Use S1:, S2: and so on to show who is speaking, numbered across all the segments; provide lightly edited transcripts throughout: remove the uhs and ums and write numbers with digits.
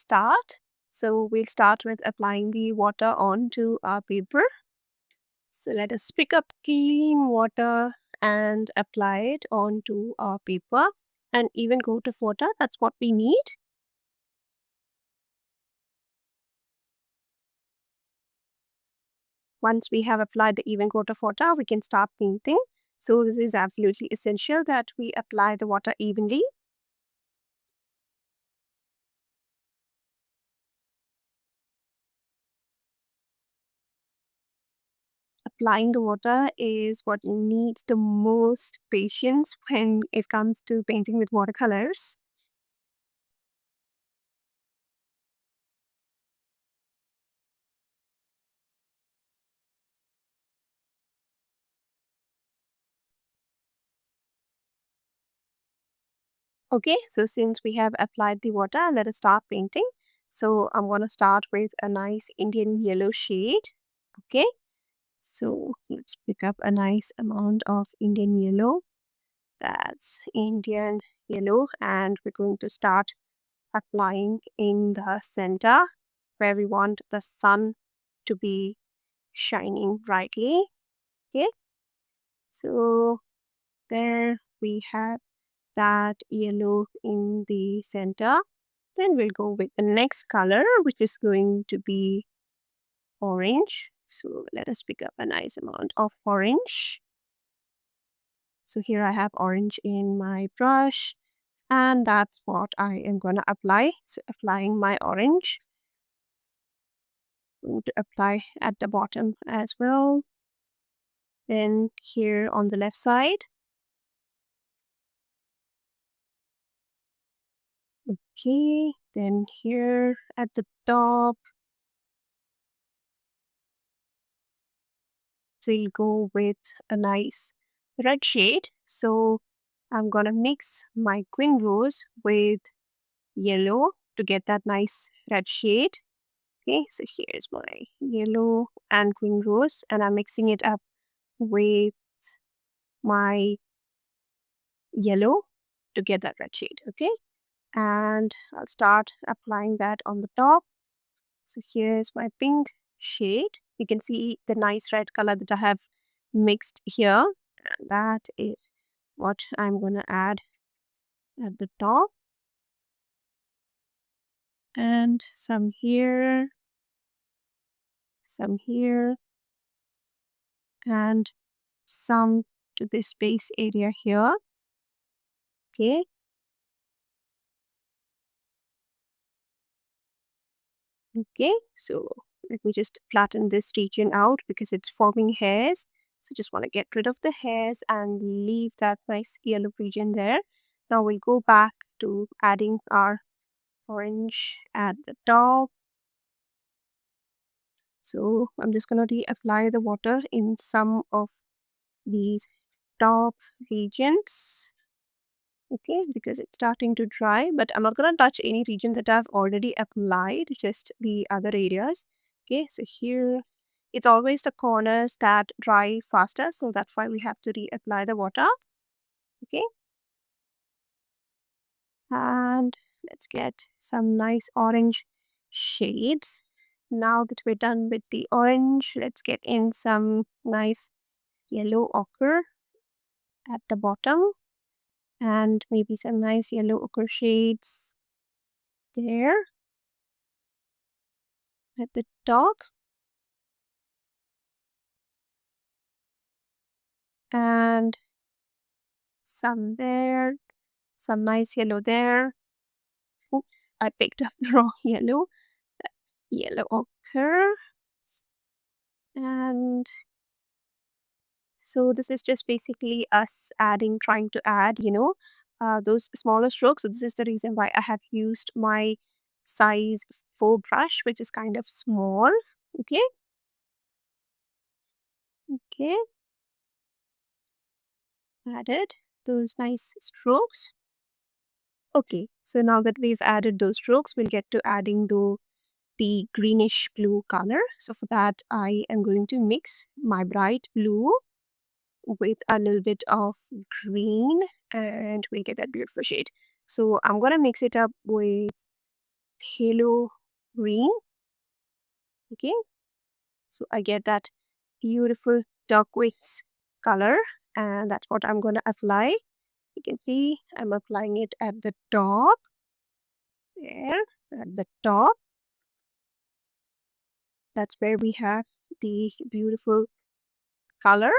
S1: start. So we'll start with applying the water onto our paper. So let us pick up clean water and apply it onto our paper and even go to water. That's what we need. Once we have applied the even coat of water, we can start painting. So this is absolutely essential that we apply the water evenly. Applying the water is what needs the most patience when it comes to painting with watercolors. Okay, so since we have applied the water, let us start painting. So I'm going to start with a nice Indian yellow shade. Okay, so let's pick up a nice amount of Indian yellow. That's Indian yellow, and we're going to start applying in the center where we want the sun to be shining brightly. Okay, so there we have that yellow in the center. Then we'll go with the next color, which is going to be orange. So let us pick up a nice amount of orange. So here I have orange in my brush, and that's what I am going to apply. So applying my orange, going to apply at the bottom as well. Then here on the left side. Okay, then here at the top. So you'll go with a nice red shade. So I'm gonna mix my queen rose with yellow to get that nice red shade. Okay, so here's my yellow and queen rose, and I'm mixing it up with my yellow to get that red shade. Okay, and I'll start applying that on the top. So here's my pink shade. You can see the nice red color that I have mixed here. And that is what I'm going to add at the top. And some here, and some to this base area here. Okay. Okay, so let me just flatten this region out because it's forming hairs. So just want to get rid of the hairs and leave that nice yellow region there. Now we'll go back to adding our orange at the top. So I'm just going to reapply the water in some of these top regions. Okay, because it's starting to dry, but I'm not going to touch any region that I've already applied, just the other areas. Okay, so here it's always the corners that dry faster, so that's why we have to reapply the water. Okay, and let's get some nice orange shades. Now that we're done with the orange, let's get in some nice yellow ochre at the bottom, and maybe some nice yellow ochre shades there at the top, and some there, some nice yellow there. Oops, I picked up the wrong yellow. That's yellow ochre. And so this is just basically us trying to add, those smaller strokes. So this is the reason why I have used my size 4 brush, which is kind of small. Okay. Okay. Added those nice strokes. Okay, so now that we've added those strokes, we'll get to adding the greenish blue color. So for that, I am going to mix my bright blue with a little bit of green, and we'll get that beautiful shade. So I'm going to mix it up with halo green. Okay, so I get that beautiful turquoise color, and that's what I'm going to apply. You can see I'm applying it at the top, there, at the top. That's where we have the beautiful color,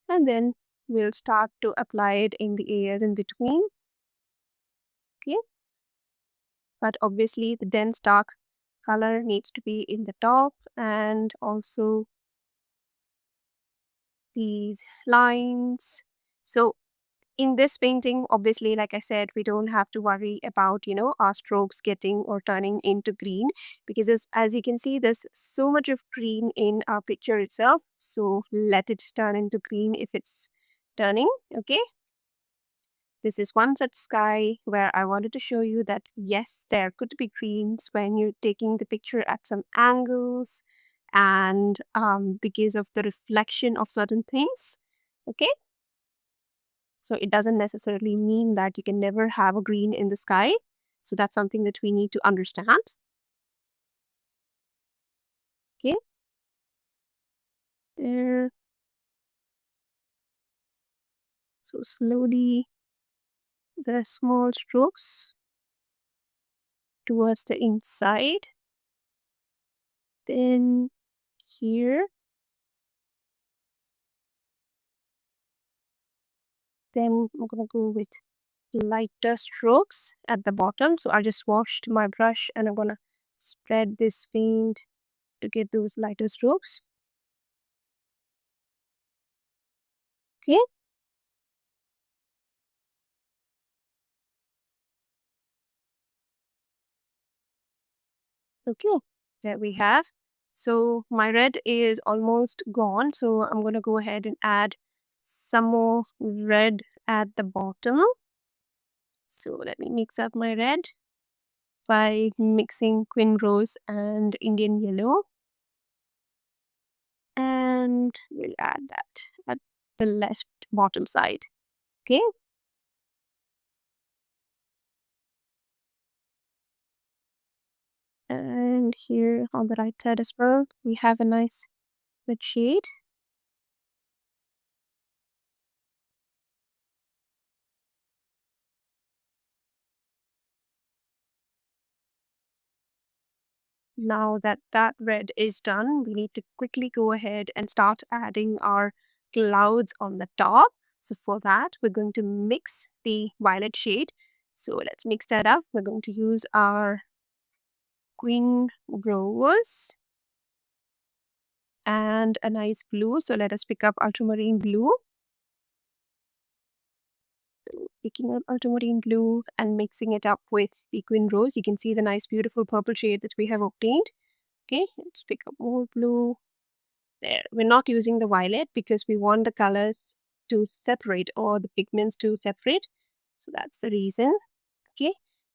S1: and then we'll start to apply it in the areas in between. Okay, but obviously the dense dark color needs to be in the top, and also these lines. So in this painting, obviously, like I said, we don't have to worry about, our strokes getting or turning into green, because as you can see, there's so much of green in our picture itself. So let it turn into green if it's turning. Okay, this is one such sky where I wanted to show you that yes, there could be greens when you're taking the picture at some angles, and because of the reflection of certain things. Okay, so it doesn't necessarily mean that you can never have a green in the sky. So that's something that we need to understand. Okay, there. So slowly the small strokes towards the inside. Then here. Then I'm gonna go with lighter strokes at the bottom. So I just washed my brush and I'm gonna spread this paint to get those lighter strokes. Okay, okay, there we have. So my red is almost gone. So I'm gonna go ahead and add some more red at the bottom. So let me mix up my red by mixing Queen Rose and Indian Yellow. And we'll add that at the left bottom side. Okay, and here on the right side as well, we have a nice red shade. Now that that red is done, we need to quickly go ahead and start adding our clouds on the top. So for that, we're going to mix the violet shade. So let's mix that up. We're going to use our Queen Rose and a nice blue. So let us pick up ultramarine blue. So picking up ultramarine blue and mixing it up with the Queen Rose. You can see the nice beautiful purple shade that we have obtained. Okay, let's pick up more blue. There, we're not using the violet because we want the colors to separate, or the pigments to separate. So that's the reason. Okay,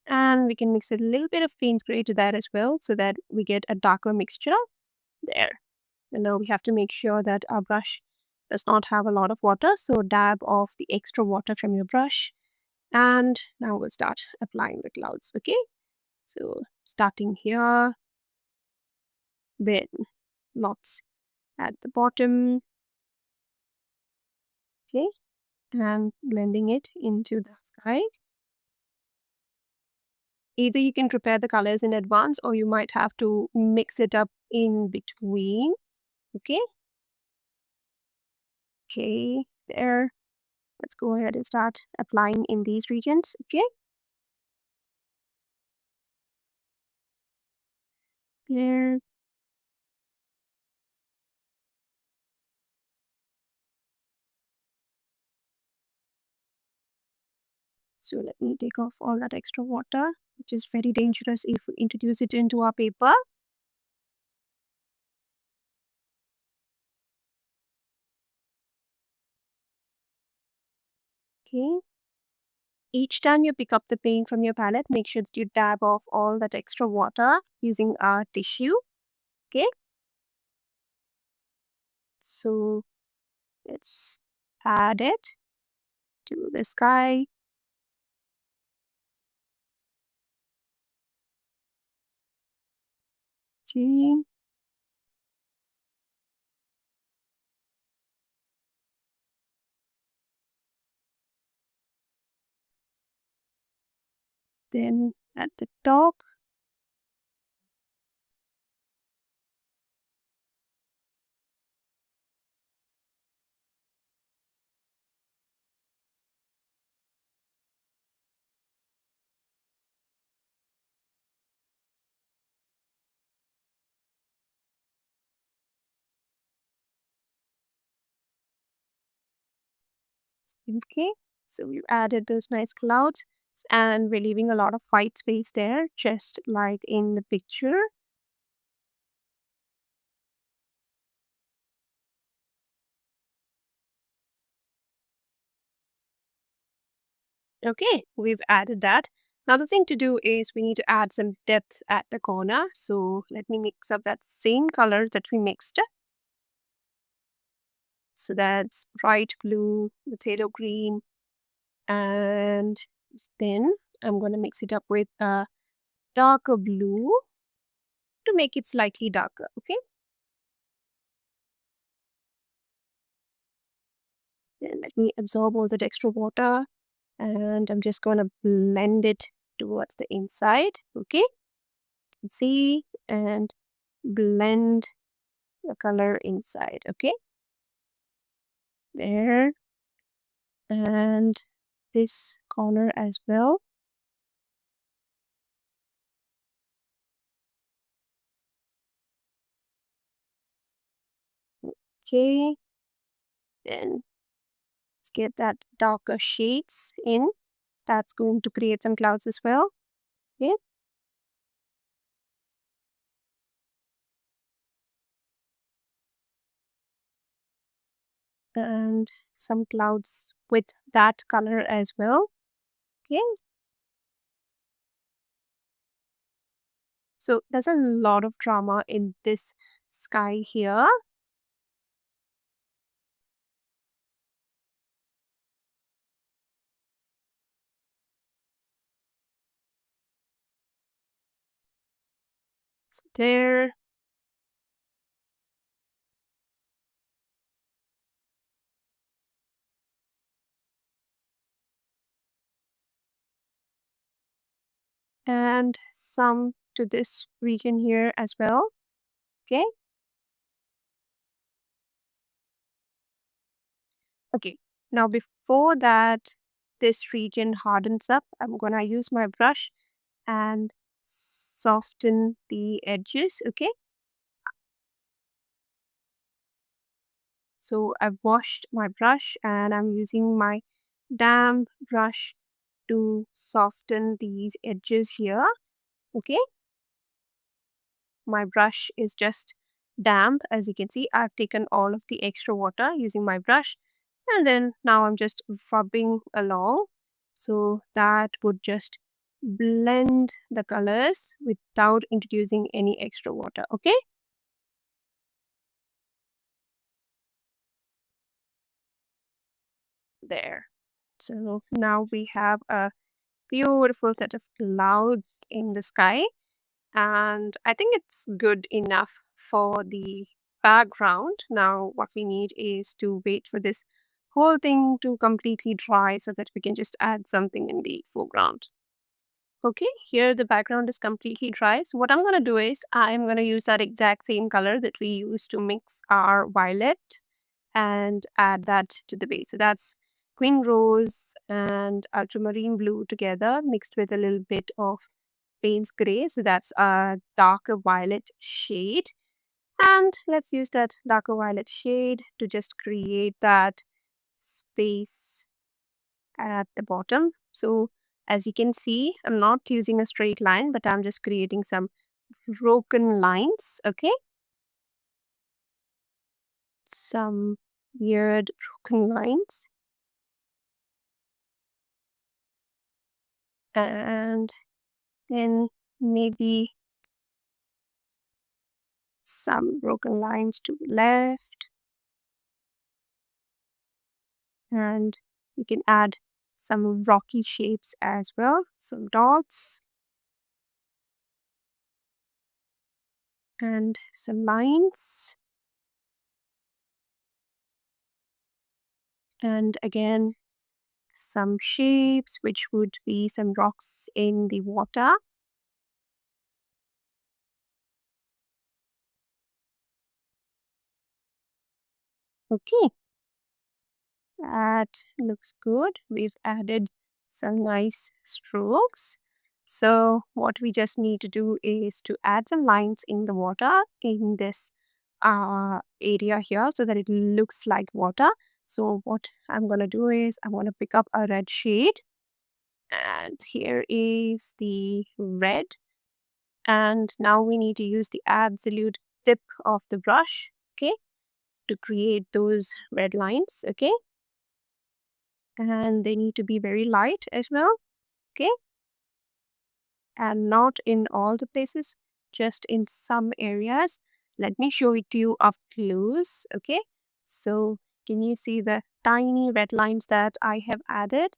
S1: and we can mix a little bit of Payne's gray to that as well, so that we get a darker mixture. There. And now we have to make sure that our brush does not have a lot of water, so dab off the extra water from your brush. And now we'll start applying the clouds. Okay, so starting here, then lots at the bottom. Okay, and blending it into the sky. Either you can prepare the colors in advance, or you might have to mix it up in between. Okay, okay, there. Let's go ahead and start applying in these regions. Okay, there. So let me take off all that extra water, which is very dangerous if we introduce it into our paper. Okay. Each time you pick up the paint from your palette, make sure that you dab off all that extra water using a tissue. Okay. So let's add it to the sky. Okay. Then at the top, okay. So we've added those nice clouds and we're leaving a lot of white space there, just like in the picture. Okay, we've added that. Now the thing to do is we need to add some depth at the corner. So let me mix up that same color that we mixed. So that's bright blue, potato green, and then I'm going to mix it up with a darker blue to make it slightly darker. Okay, then let me absorb all the extra water and I'm just going to blend it towards the inside. Okay, see, and blend the color inside. Okay, there, and this corner as well. Okay, then let's get that darker shades in. That's going to create some clouds as well. Okay, and some clouds with that color as well. Okay, so there's a lot of drama in this sky here. So there, and some to this region here as well. Okay, okay. Now before that, this region hardens up, I'm gonna use my brush and soften the edges. Okay, so I've washed my brush and I'm using my damp brush to soften these edges here. Okay, my brush is just damp. As you can see, I've taken all of the extra water using my brush, and then now I'm just rubbing along, so that would just blend the colors without introducing any extra water. Okay, there. So now we have a beautiful set of clouds in the sky, and I think it's good enough for the background. Now what we need is to wait for this whole thing to completely dry so that we can just add something in the foreground. Okay, here the background is completely dry. So what I'm going to do is I'm going to use that exact same color that we used to mix our violet and add that to the base. So that's queen rose and ultramarine blue together mixed with a little bit of Payne's gray. So that's a darker violet shade. And let's use that darker violet shade to just create that space at the bottom. So as you can see, I'm not using a straight line, but I'm just creating some broken lines. Okay, some weird broken lines. And then maybe some broken lines to the left, and we can add some rocky shapes as well, some dots. and some lines. And again, some shapes, which would be some rocks in the water. Okay, that looks good. We've added some nice strokes. So what we just need to do is to add some lines in the water in this area here so that it looks like water. So what I'm going to do is I'm going to pick up a red shade, and here is the red. And now we need to use the absolute tip of the brush, okay, to create those red lines, okay. And they need to be very light as well, okay, and not in all the places, just in some areas. Let me show it to you up close, okay. So can you see the tiny red lines that I have added?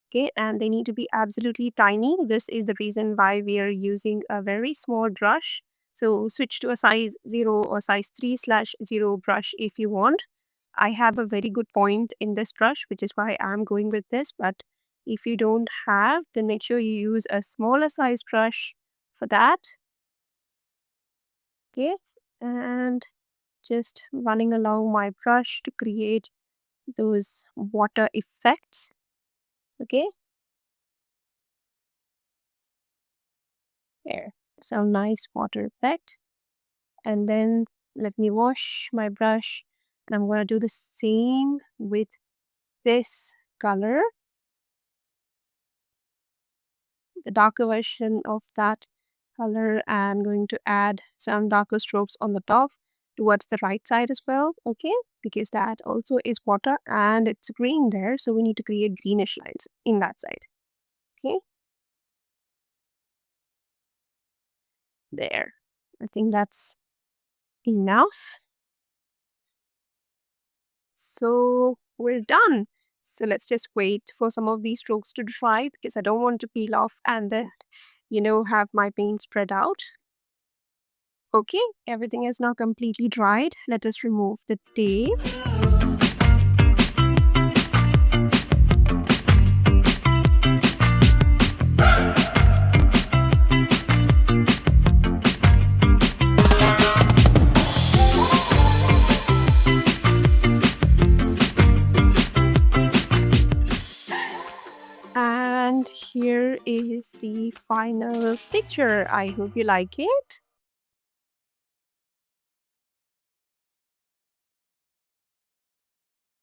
S1: Okay, and they need to be absolutely tiny. This is the reason why we are using a very small brush. So switch to a size 0 or size 3/0 brush if you want. I have a very good point in this brush, which is why I'm going with this. But if you don't have, then make sure you use a smaller size brush for that. Okay, and just running along my brush to create those water effects. Okay, there. So nice water effect. And then let me wash my brush, and I'm going to do the same with this color, the darker version of that color. I'm going to add some darker strokes on the top towards the right side as well, okay, because that also is water and it's green there, so we need to create greenish lines in that side. Okay, there, I think that's enough. So we're done. So let's just wait for some of these strokes to dry because I don't want to peel off and then, have my paint spread out. Okay, everything is now completely dried. Let us remove the tape. And here is the final picture. I hope you like it.